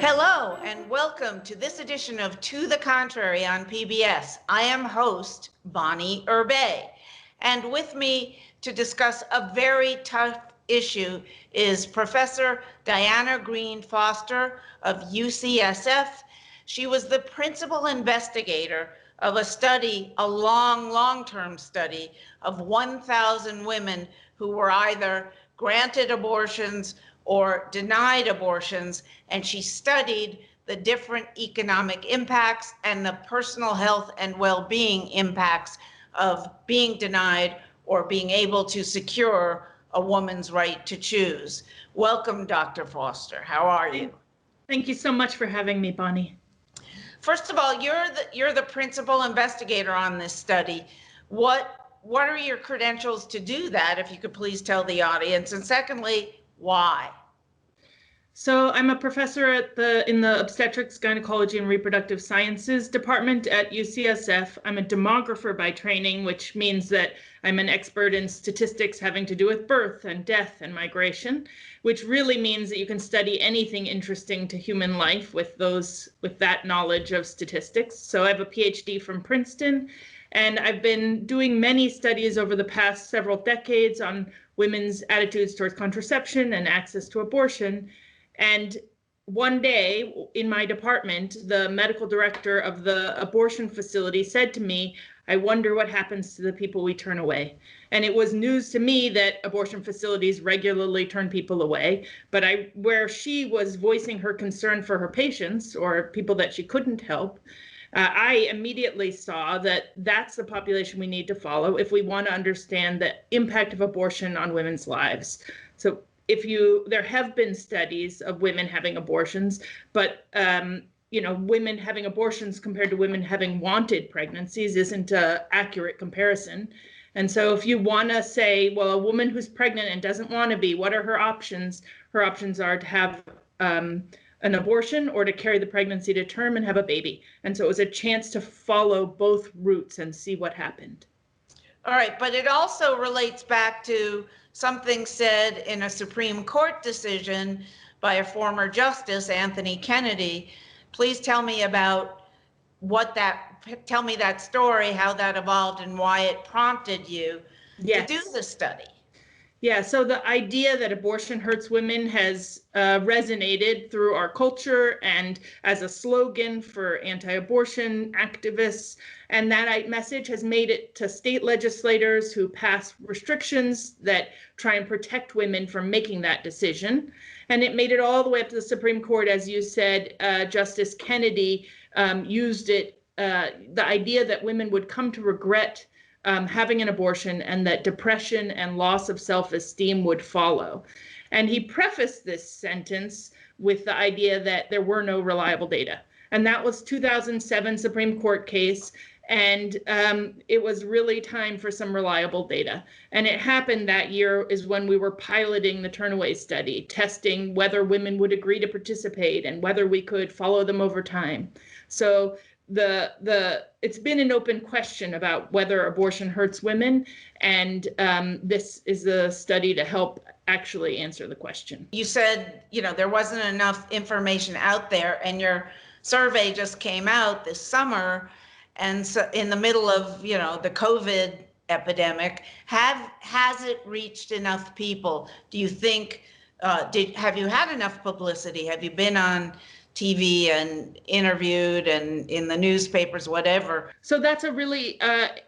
Hello and welcome to this edition of To the Contrary on PBS. I am host Bonnie Urbay, and with me to discuss a very tough issue is Professor Diana Greene Foster of UCSF. She was the principal investigator of a study, a long-term study of 1,000 women who were either granted abortions or denied abortions, and she studied the different economic impacts and the personal health and well-being impacts of being denied or being able to secure a woman's right to choose. Welcome, Dr. Foster. How are you? Thank you so much for having me, Bonnie. First of all, you're the principal investigator on this study. What are your credentials to do that, if you could please tell the audience? And secondly, why? So I'm a professor in the Obstetrics, Gynecology, and Reproductive Sciences department at UCSF. I'm a demographer by training, which means that I'm an expert in statistics having to do with birth and death and migration, which really means that you can study anything interesting to human life with that knowledge of statistics. So I have a PhD from Princeton, and I've been doing many studies over the past several decades on women's attitudes towards contraception and access to abortion. And one day in my department, the medical director of the abortion facility said to me, "I wonder what happens to the people we turn away." And it was news to me that abortion facilities regularly turn people away. But where she was voicing her concern for her patients or people that she couldn't help, I immediately saw that that's the population we need to follow if we want to understand the impact of abortion on women's lives. So there have been studies of women having abortions, but women having abortions compared to women having wanted pregnancies isn't an accurate comparison. And so if you want to say, well, a woman who's pregnant and doesn't want to be, what are her options? Her options are to have an abortion or to carry the pregnancy to term and have a baby. And so it was a chance to follow both routes and see what happened. All right, but it also relates back to something said in a Supreme Court decision by a former justice, Anthony Kennedy. Please tell me about tell me that story, how that evolved and why it prompted you to do the study. Yeah, so the idea that abortion hurts women has resonated through our culture and as a slogan for anti-abortion activists. And that message has made it to state legislators who pass restrictions that try and protect women from making that decision. And it made it all the way up to the Supreme Court. As you said, Justice Kennedy used it, the idea that women would come to regret having an abortion and that depression and loss of self-esteem would follow. And he prefaced this sentence with the idea that there were no reliable data. And that was 2007 Supreme Court case. And it was really time for some reliable data. And it happened that year is when we were piloting the Turnaway Study, testing whether women would agree to participate and whether we could follow them over time. So it's been an open question about whether abortion hurts women, and this is a study to help actually answer the question. You said, there wasn't enough information out there, and your survey just came out this summer, and so in the middle of, the COVID epidemic, has it reached enough people? Do you think, have you had enough publicity? Have you been on TV and interviewed and in the newspapers, whatever? So that's a really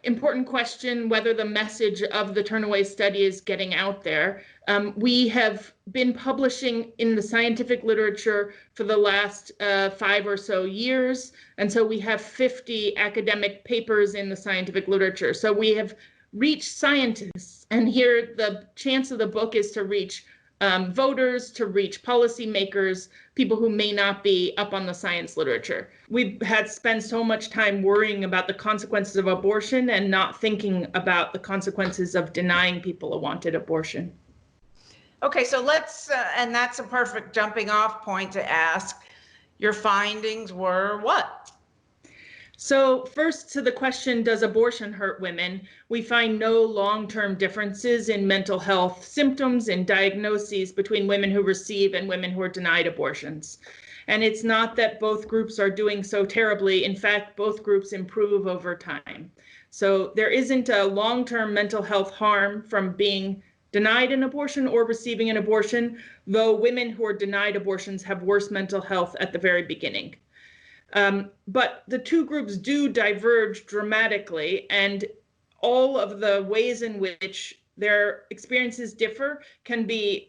important question, whether the message of the Turnaway Study is getting out there. We have been publishing in the scientific literature for the last 5 or so years. And so we have 50 academic papers in the scientific literature. So we have reached scientists. And here the chance of the book is to reach voters, to reach policymakers, people who may not be up on the science literature. We've spent so much time worrying about the consequences of abortion and not thinking about the consequences of denying people a wanted abortion. Okay, so let's, and that's a perfect jumping off point to ask, your findings were what? So first, to the question, does abortion hurt women? We find no long-term differences in mental health symptoms and diagnoses between women who receive and women who are denied abortions. And it's not that both groups are doing so terribly. In fact, both groups improve over time. So there isn't a long-term mental health harm from being denied an abortion or receiving an abortion, though women who are denied abortions have worse mental health at the very beginning. But the two groups do diverge dramatically, and all of the ways in which their experiences differ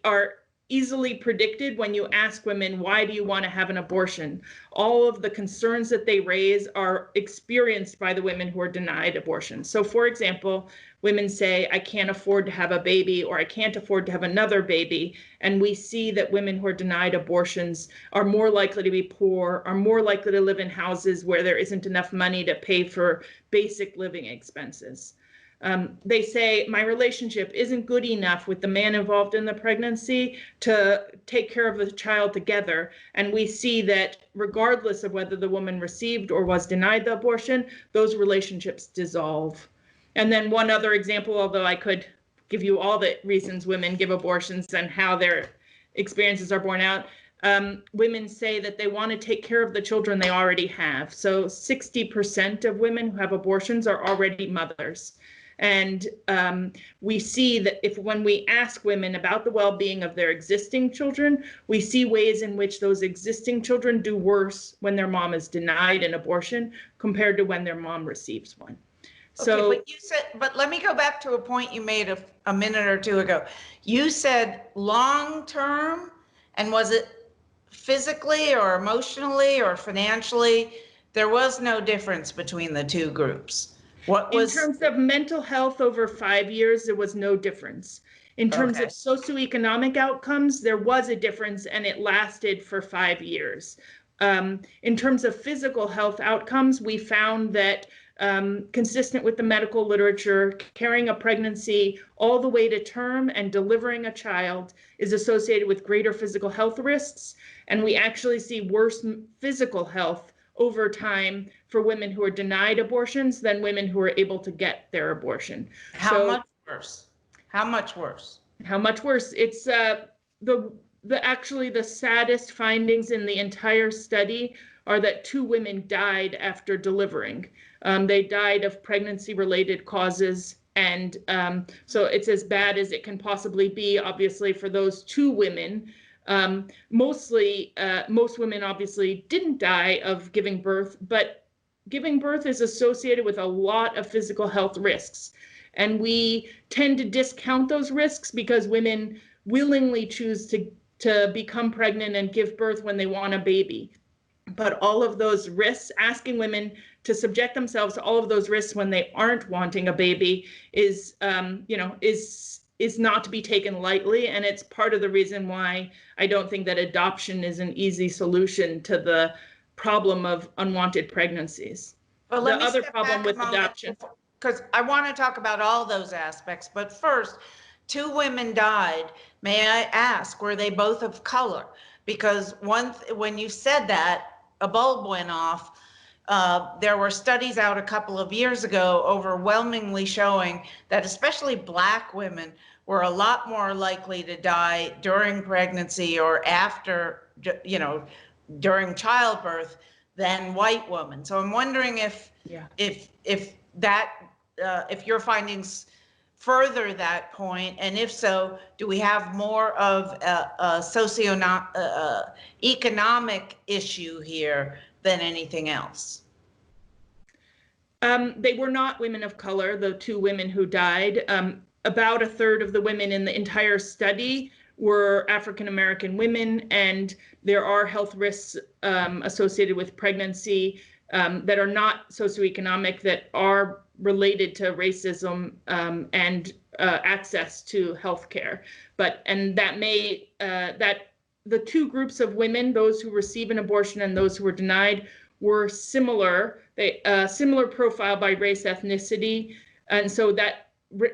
are easily predicted when you ask women, why do you want to have an abortion? All of the concerns that they raise are experienced by the women who are denied abortion. So for example, women say, I can't afford to have a baby, or I can't afford to have another baby. And we see that women who are denied abortions are more likely to be poor, are more likely to live in houses where there isn't enough money to pay for basic living expenses. They say, my relationship isn't good enough with the man involved in the pregnancy to take care of the child together. And we see that regardless of whether the woman received or was denied the abortion, those relationships dissolve. And then one other example, although I could give you all the reasons women give abortions and how their experiences are borne out, women say that they want to take care of the children they already have. So 60% of women who have abortions are already mothers. And we see that when we ask women about the well-being of their existing children, we see ways in which those existing children do worse when their mom is denied an abortion compared to when their mom receives one. So, okay, but let me go back to a point you made a minute or two ago. You said long-term, and was it physically or emotionally or financially? There was no difference between the two groups. In terms of mental health over 5 years, there was no difference. In terms of socioeconomic outcomes, there was a difference, and it lasted for 5 years. In terms of physical health outcomes, we found that consistent with the medical literature, carrying a pregnancy all the way to term and delivering a child is associated with greater physical health risks. And we actually see worse physical health over time for women who are denied abortions than women who are able to get their abortion. How much worse? How much worse? How much worse? It's actually the saddest findings in the entire study are that 2 women died after delivering. They died of pregnancy-related causes, and so it's as bad as it can possibly be, obviously, for those 2 women. Most women obviously didn't die of giving birth, but giving birth is associated with a lot of physical health risks. And we tend to discount those risks because women willingly choose to become pregnant and give birth when they want a baby. But all of those risks, asking women to subject themselves to all of those risks when they aren't wanting a baby is not to be taken lightly. And it's part of the reason why I don't think that adoption is an easy solution to the problem of unwanted pregnancies. But the other problem with adoption, because I want to talk about all those aspects, but first, 2 women died. May I ask, were they both of color? Because when you said that, a bulb went off. There were studies out a couple of years ago overwhelmingly showing that especially Black women were a lot more likely to die during pregnancy or after, during childbirth than white women. So I'm wondering if your findings further that point, and if so, do we have more of a economic issue here than anything else? They were not women of color, the 2 women who died. About a third of the women in the entire study were African American women, and there are health risks associated with pregnancy that are not socioeconomic, that are related to racism and access to healthcare. That the 2 groups of women, those who receive an abortion and those who were denied, were similar. Similar profile by race, ethnicity, and so that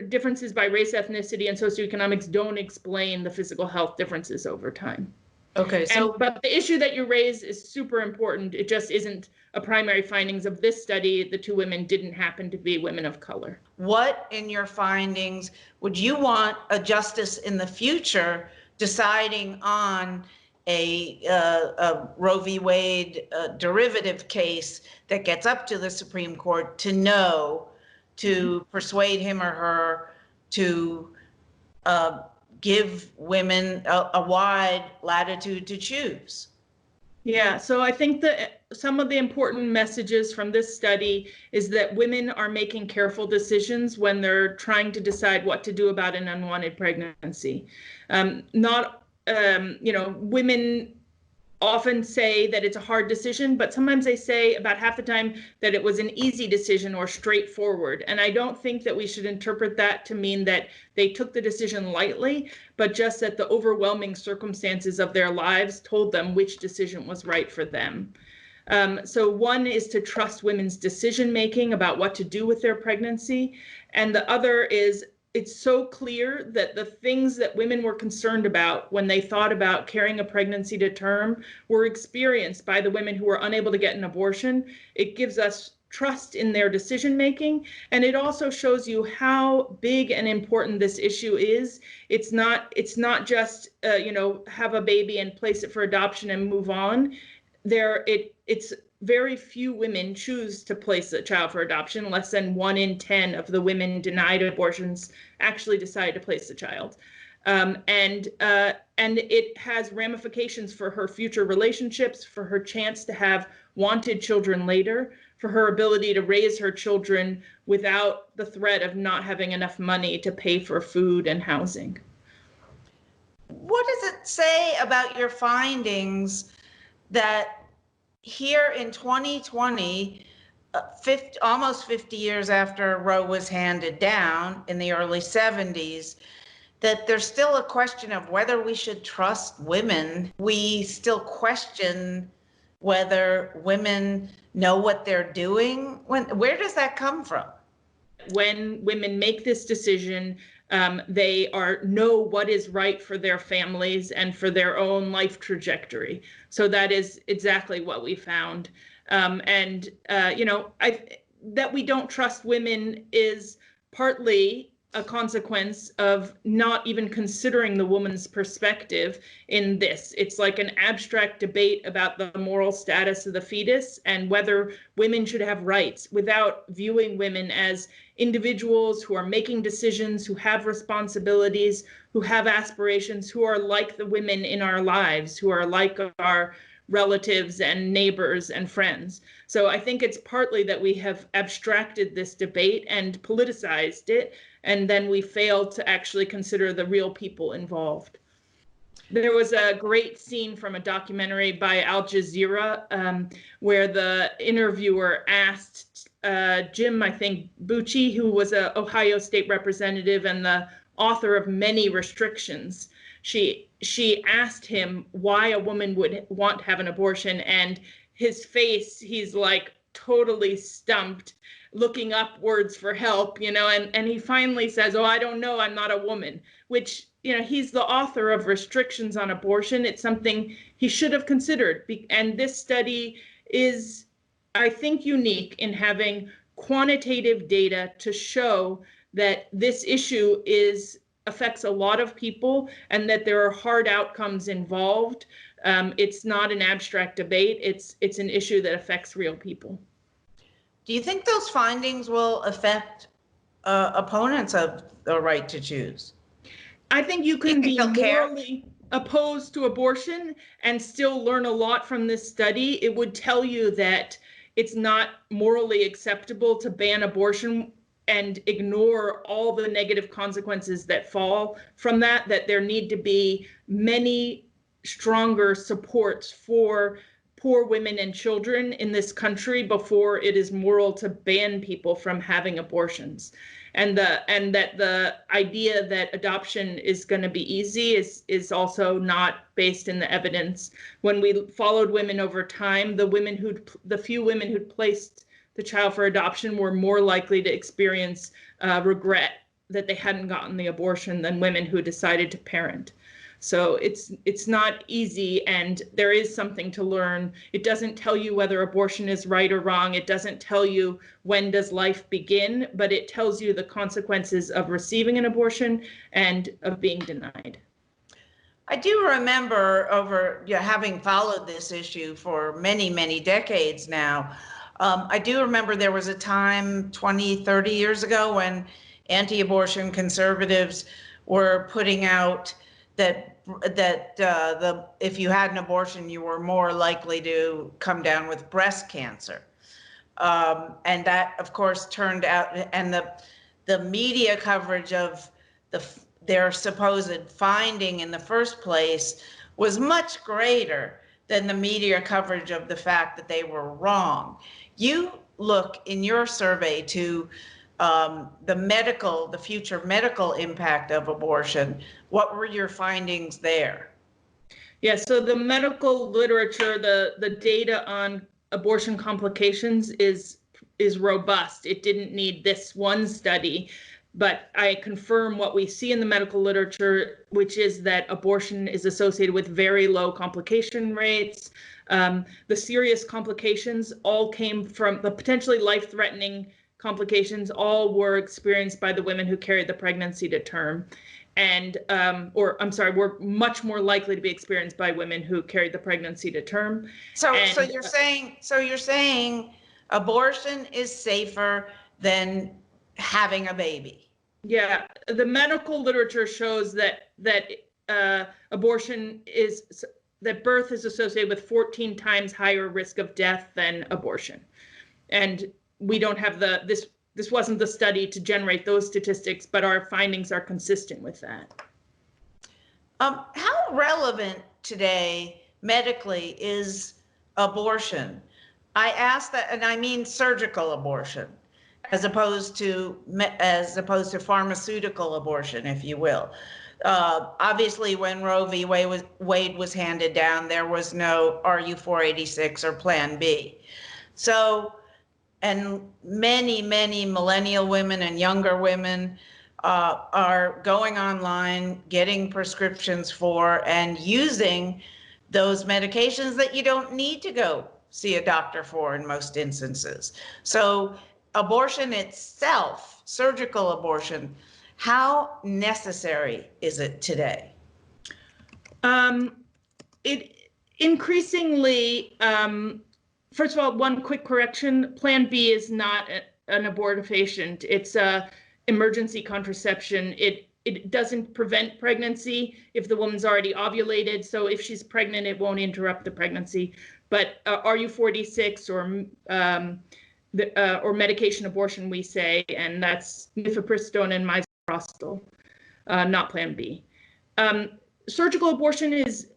differences by race, ethnicity, and socioeconomics don't explain the physical health differences over time. Okay, so But the issue that you raise is super important. It just isn't a primary findings of this study. The two women didn't happen to be women of color. what in your findings would you want a justice in the future deciding on a Roe v. Wade derivative case that gets up to the Supreme Court to know, to persuade him or her to give women a wide latitude to choose? Yeah, so I think that some of the important messages from this study is that women are making careful decisions when they're trying to decide what to do about an unwanted pregnancy. Women often say that it's a hard decision, but sometimes they say about half the time that it was an easy decision or straightforward. And I don't think that we should interpret that to mean that they took the decision lightly, but just that the overwhelming circumstances of their lives told them which decision was right for them. So one is to trust women's decision making about what to do with their pregnancy. And the other is it's so clear that the things that women were concerned about when they thought about carrying a pregnancy to term were experienced by the women who were unable to get an abortion. It gives us trust in their decision making, and it also shows you how big and important this issue is. It's not just have a baby and place it for adoption and move on. It's very few women choose to place a child for adoption. Less than 1 in 10 of the women denied abortions actually decide to place a child. And it has ramifications for her future relationships, for her chance to have wanted children later, for her ability to raise her children without the threat of not having enough money to pay for food and housing. What does it say about your findings that here in 2020, almost 50 years after Roe was handed down in the early 70s, that there's still a question of whether we should trust women? We still question whether women know what they're doing. Where does that come from? When women make this decision, they know what is right for their families and for their own life trajectory. So that is exactly what we found. That we don't trust women is partly a consequence of not even considering the woman's perspective in this. It's like an abstract debate about the moral status of the fetus and whether women should have rights, without viewing women as individuals who are making decisions, who have responsibilities, who have aspirations, who are like the women in our lives, who are like our relatives and neighbors and friends. So I think it's partly that we have abstracted this debate and politicized it, and then we failed to actually consider the real people involved. There was a great scene from a documentary by Al Jazeera where the interviewer asked Jim, I think, Bucci, who was an Ohio state representative and the author of many restrictions. She asked him why a woman would want to have an abortion, and his face, he's like totally stumped, looking upwards for help, and he finally says, "Oh, I don't know, I'm not a woman," which, he's the author of restrictions on abortion. It's something he should have considered. And this study is, I think, unique in having quantitative data to show that this issue affects a lot of people and that there are hard outcomes involved. It's not an abstract debate. It's an issue that affects real people. Do you think those findings will affect opponents of the right to choose? I think you can be morally opposed to abortion and still learn a lot from this study. It would tell you that it's not morally acceptable to ban abortion and ignore all the negative consequences that fall from that there need to be many stronger supports for poor women and children in this country before it is moral to ban people from having abortions. And that the idea that adoption is going to be easy is also not based in the evidence. When we followed women over time, the few women who'd placed the child for adoption were more likely to experience regret that they hadn't gotten the abortion than women who decided to parent. So it's not easy, and there is something to learn. It doesn't tell you whether abortion is right or wrong. It doesn't tell you when does life begin, but it tells you the consequences of receiving an abortion and of being denied. I do remember having followed this issue for many, many decades now. I do remember there was a time 20, 30 years ago when anti-abortion conservatives were putting out that if you had an abortion, you were more likely to come down with breast cancer. And that, of course, turned out, and the media coverage of their supposed finding in the first place was much greater than the media coverage of the fact that they were wrong. You look in your survey to the future medical impact of abortion. What were your findings there? Yeah, so the medical literature, the data on abortion complications is robust. It didn't need this one study, but I confirm what we see in the medical literature, which is that abortion is associated with very low complication rates. The serious complications all came from the potentially life-threatening complications, all were experienced by the women who carried the pregnancy to term. And, were much more likely to be experienced by women who carried the pregnancy to term. So you're saying abortion is safer than having a baby? Yeah, the medical literature shows that birth is associated with 14 times higher risk of death than abortion. And we don't have this wasn't the study to generate those statistics, but our findings are consistent with that. How relevant today medically is abortion? I ask that, and I mean surgical abortion, as opposed to pharmaceutical abortion, if you will. Obviously, when Roe v. Wade was handed down, there was no RU486 or Plan B. So, and many, many millennial women and younger women are going online, getting prescriptions for, and using those medications that you don't need to go see a doctor for in most instances. So abortion itself, surgical abortion, how necessary is it today? It increasingly, first of all, one quick correction, Plan B is not an abortifacient. It's a emergency contraception. It doesn't prevent pregnancy if the woman's already ovulated. So if she's pregnant, it won't interrupt the pregnancy. But RU486 or medication abortion, we say, and that's mifepristone and misoprostol, not Plan B. Surgical abortion is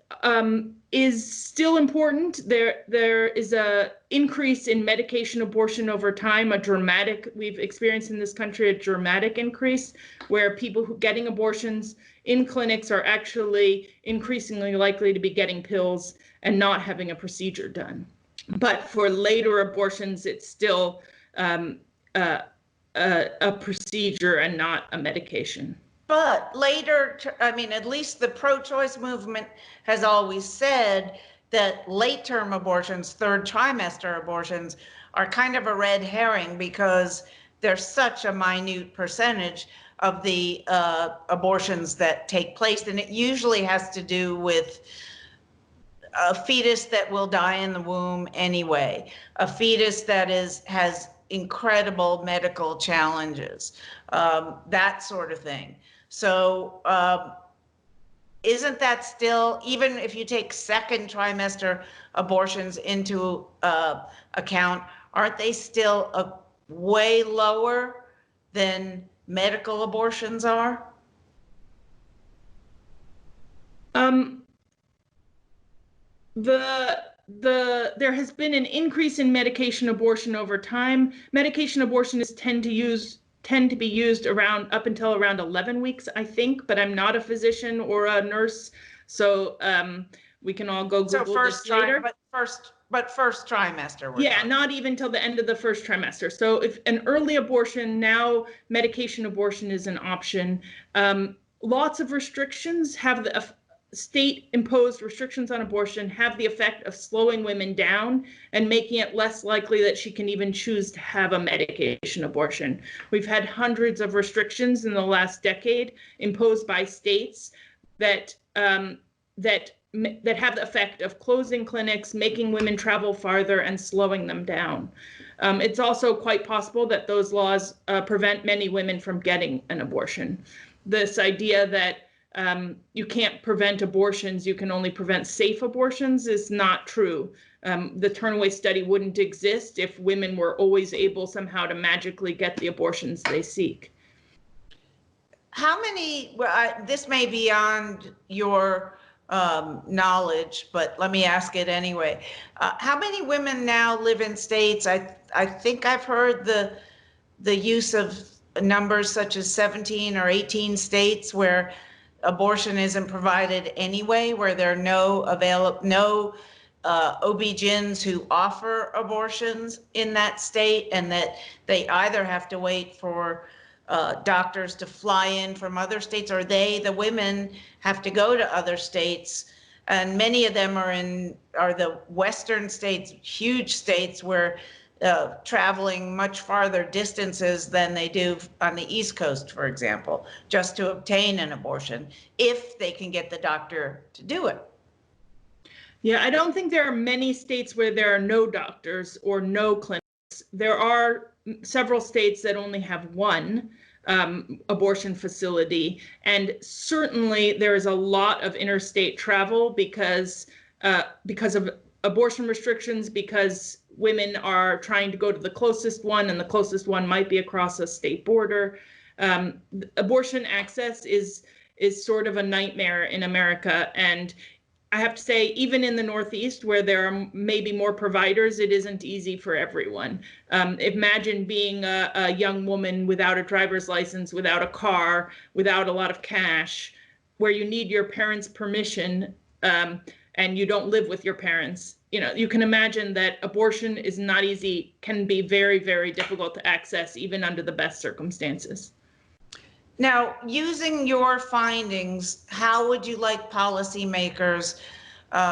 still important. There is a increase in medication abortion over time, we've experienced in this country a dramatic increase where people who getting abortions in clinics are actually increasingly likely to be getting pills and not having a procedure done. But for later abortions, it's still a procedure and not a medication. But later, I mean, at least the pro-choice movement has always said that late-term abortions, third trimester abortions, are kind of a red herring because there's such a minute percentage of the abortions that take place. And it usually has to do with a fetus that will die in the womb anyway, a fetus that has incredible medical challenges, that sort of thing. So isn't that still, even if you take second trimester abortions into account, aren't they still way lower than medical abortions are? There has been an increase in medication abortion over time. Medication abortionists tend to be used up until around 11 weeks, I think, but I'm not a physician or a nurse, so we can all go Google this later. But first trimester. Yeah, not even till the end of the first trimester. So if an early abortion, now medication abortion is an option. Lots of restrictions have state-imposed restrictions on abortion have the effect of slowing women down and making it less likely that she can even choose to have a medication abortion. We've had hundreds of restrictions in the last decade imposed by states that have the effect of closing clinics, making women travel farther, and slowing them down. It's also quite possible that those laws prevent many women from getting an abortion. This idea that you can't prevent abortions, you can only prevent safe abortions is not true. The Turnaway Study wouldn't exist if women were always able somehow to magically get the abortions they seek. How many, this may be beyond your knowledge, but let me ask it anyway. How many women now live in states? I think I've heard the use of numbers such as 17 or 18 states where abortion isn't provided anyway, where there are no OB-GYNs who offer abortions in that state, and that they either have to wait for doctors to fly in from other states, or the women have to go to other states. And many of them are the Western states, huge states where traveling much farther distances than they do on the East Coast, for example, just to obtain an abortion, if they can get the doctor to do it. Yeah, I don't think there are many states where there are no doctors or no clinics. There are several states that only have one abortion facility, and certainly there is a lot of interstate travel because of abortion restrictions, because women are trying to go to the closest one, and the closest one might be across a state border. Abortion access is sort of a nightmare in America, and I have to say, even in the Northeast, where there are maybe more providers, it isn't easy for everyone. Imagine being a young woman without a driver's license, without a car, without a lot of cash, where you need your parents' permission, and you don't live with your parents. You can imagine that abortion is not easy, can be very, very difficult to access, even under the best circumstances. Now, using your findings, how would you like policymakers,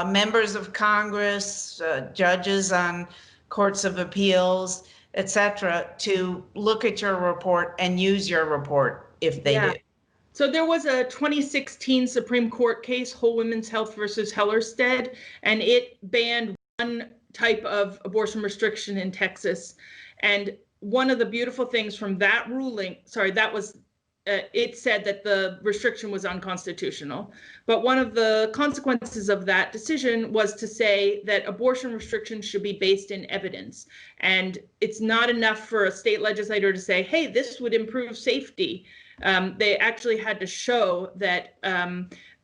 members of Congress, judges on courts of appeals, et cetera, to look at your report and use your report if they do? So there was a 2016 Supreme Court case, Whole Women's Health versus Hellerstedt, and it banned one type of abortion restriction in Texas. And one of the beautiful things from that ruling, it said that the restriction was unconstitutional. But one of the consequences of that decision was to say that abortion restrictions should be based in evidence. And it's not enough for a state legislator to say, hey, this would improve safety. They actually had to show that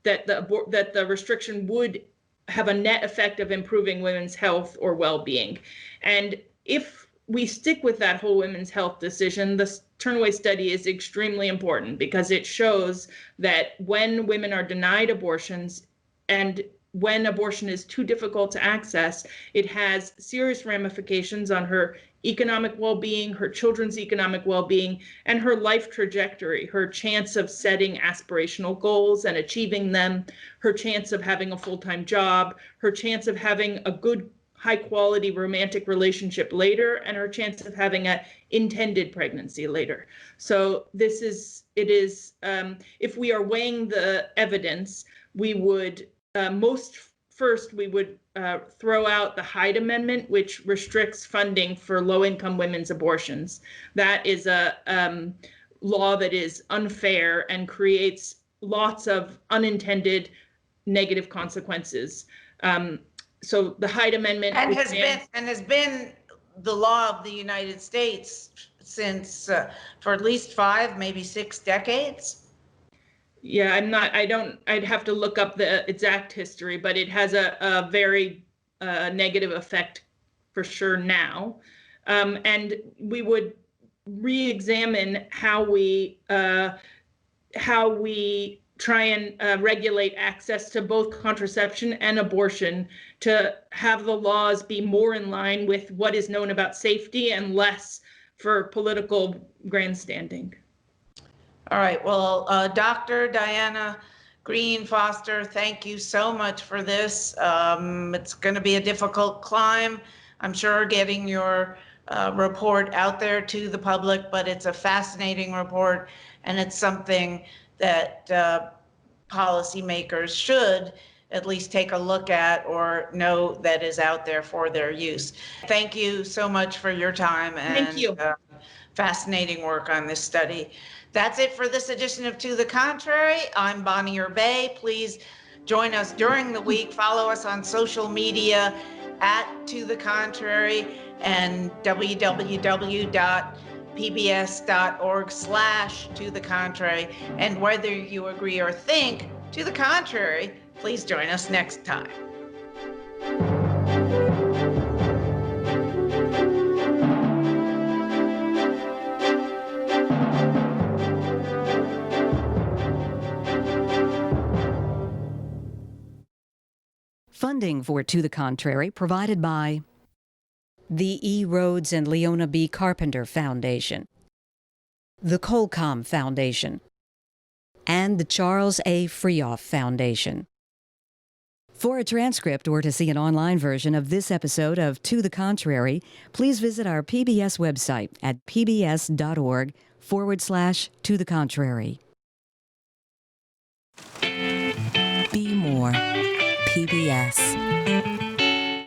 the restriction would have a net effect of improving women's health or well-being. And if we stick with that whole women's health decision, the Turnaway Study is extremely important because it shows that when women are denied abortions and when abortion is too difficult to access, it has serious ramifications on her economic well-being, her children's economic well-being, and her life trajectory, her chance of setting aspirational goals and achieving them, her chance of having a full-time job, her chance of having a good high-quality romantic relationship later, and her chance of having an intended pregnancy later. So if we are weighing the evidence, we would we would throw out the Hyde Amendment, which restricts funding for low-income women's abortions. That is a law that is unfair and creates lots of unintended negative consequences. So the Hyde Amendment has been the law of the United States since for at least 5, maybe 6 decades. Yeah, I'd have to look up the exact history, but it has a very negative effect for sure now. And we would re-examine how we try and regulate access to both contraception and abortion to have the laws be more in line with what is known about safety and less for political grandstanding. All right. Well, Dr. Diana Greene Foster, thank you so much for this. It's going to be a difficult climb, I'm sure, getting your report out there to the public, but it's a fascinating report, and it's something that policymakers should at least take a look at or know that is out there for their use. Thank you so much for your time Thank you. and fascinating work on this study. That's it for this edition of To the Contrary. I'm Bonnie Urbay. Please join us during the week. Follow us on social media at To the Contrary and www.pbs.org/To the Contrary. And whether you agree or think to the contrary, please join us next time. Funding for To the Contrary provided by the E. Rhodes and Leona B. Carpenter Foundation, the Colcom Foundation, and the Charles A. Freoff Foundation. For a transcript or to see an online version of this episode of To the Contrary, please visit our PBS website at pbs.org/To the Contrary. Be more. PBS.